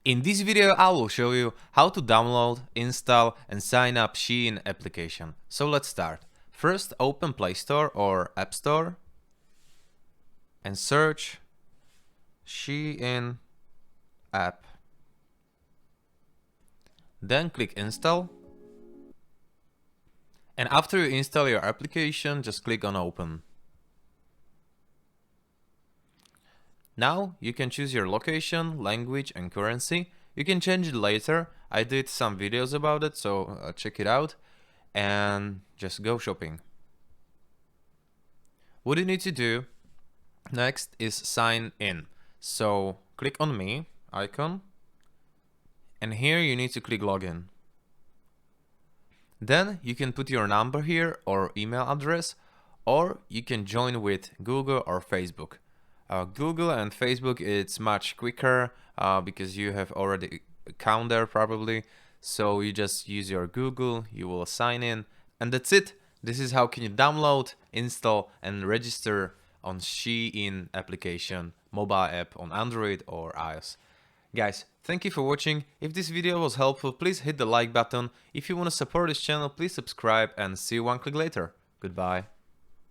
In this video I will show you how to download, install and sign up Shein application. So let's start. First open Play Store or App Store and search Shein app. Then click install. And after you install your application, just click on open. Now you can choose your location, language and currency. You can change it later. I did some videos about it, so check it out and just go shopping. What you need to do next is sign in. So click on me icon and here you need to click login. Then you can put your number here or email address, or you can join with Google or Facebook. Google and Facebook, it's much quicker because you have already account there probably. So you just use your Google, you will sign in, and that's it. This is how can you download, install and register on Shein application, mobile app on Android or iOS. Guys, thank you for watching. If this video was helpful, please hit the like button. If you want to support this channel, please subscribe and see you one click later. Goodbye.